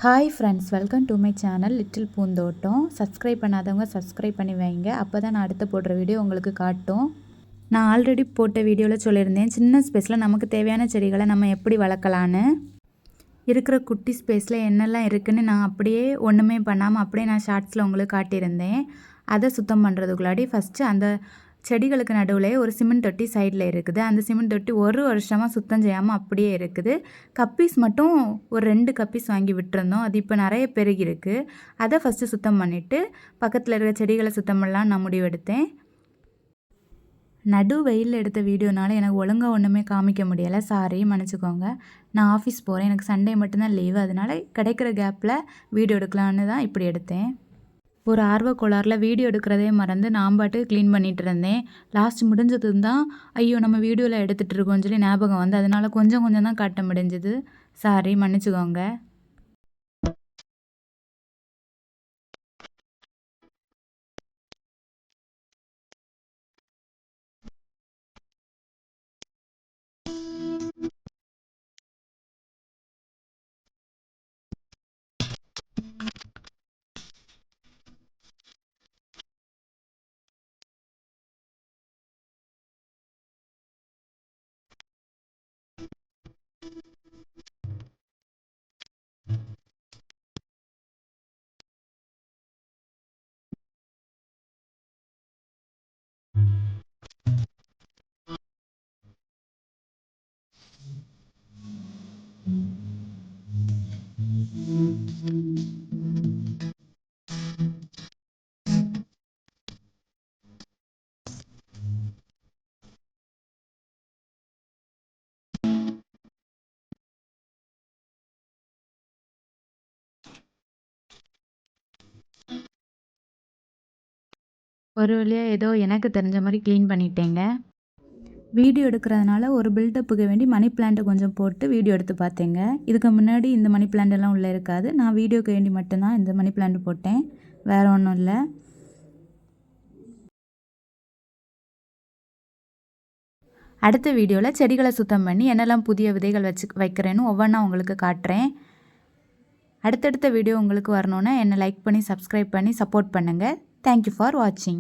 Hi friends, welcome to my channel little Poonthottam. Subscribe பண்ணாதவங்க subscribe பண்ணி வைங்க. அப்போ தான் நான் அடுத்து போடுற வீடியோ உங்களுக்கு காட்டும். நான் ஆல்ரெடி போட்ட வீடியோவில் சொல்லியிருந்தேன், சின்ன ஸ்பேஸில் நமக்கு தேவையான செடிகளை நம்ம எப்படி வளர்க்கலான்னு. இருக்கிற குட்டி ஸ்பேஸில் என்னெல்லாம் இருக்குதுன்னு நான் அப்படியே ஒன்றுமே பண்ணாமல் அப்படியே நான் ஷார்ட்ஸில் உங்களுக்கு காட்டியிருந்தேன். அதை சுத்தம் பண்ணுறதுக்குள்ளாடி ஃபஸ்ட்டு அந்த செடிகளுக்கு நடுவில் ஒரு சிமெண்ட் தொட்டி சைடில் இருக்குது. அந்த சிமெண்ட் தொட்டி ஒரு வருஷமாக சுத்தம் செய்யாமல் அப்படியே இருக்குது. கப்பீஸ் மட்டும் ஒரு 2 கப்பீஸ் வாங்கி விட்டுருந்தோம். அது இப்போ நிறைய பெருகிருக்கு. அதை ஃபஸ்ட்டு சுத்தம் பண்ணிவிட்டு பக்கத்தில் இருக்கிற செடிகளை சுத்தம் பண்ணலான்னு நான் முடிவெடுத்தேன். நடு வெயிலில் எடுத்த வீடியோனால எனக்கு ஒழுங்காக ஒன்றுமே காமிக்க முடியலை, சாரி மன்னிச்சிக்கோங்க. நான் ஆஃபீஸ் போகிறேன், எனக்கு சண்டே மட்டும்தான் லீவு, அதனால் கிடைக்கிற கேப்பில் வீடியோ எடுக்கலான்னு தான் இப்படி எடுத்தேன். ஒரு ஆர்வக்கோளாறில் வீடியோ எடுக்கிறதே மறந்து நான் பாட்டு க்ளீன் பண்ணிகிட்டு இருந்தேன். லாஸ்ட் முடிஞ்சது தான் ஐயோ நம்ம வீடியோவில் எடுத்துகிட்டு இருக்கோம்னு சொல்லி ஞாபகம் வந்து அதனால் கொஞ்சம் தான் காட்ட முடிஞ்சுது. சாரி மன்னிச்சுக்கோங்க. ஒரு வழியாக ஏதோ எனக்கு தெரிஞ்ச மாதிரி க்ளீன் பண்ணிட்டேங்க. வீடியோ எடுக்கிறதுனால ஒரு பில்டப்புக்கு வேண்டி மணி பிளான்ட்டை கொஞ்சம் போட்டு வீடியோ எடுத்து பார்த்தேங்க. இதுக்கு முன்னாடி இந்த மணி பிளான்ட் எல்லாம் உள்ளே இருக்காது. நான் வீடியோக்கு வேண்டி மட்டும்தான் இந்த மணி பிளான்ட் போட்டேன், வேறு ஒன்றும் இல்லை. அடுத்த வீடியோவில் செடிகளை சுத்தம் பண்ணி என்னெல்லாம் புதிய விதைகள் வைக்கிறேன்னு ஒவ்வொன்றா உங்களுக்கு காட்டுறேன். அடுத்தடுத்த வீடியோ உங்களுக்கு வரணுன்னா என்னை லைக் பண்ணி சப்ஸ்கிரைப் பண்ணி சப்போர்ட் பண்ணுங்கள். தேங்க்யூ ஃபார் வாட்சிங்.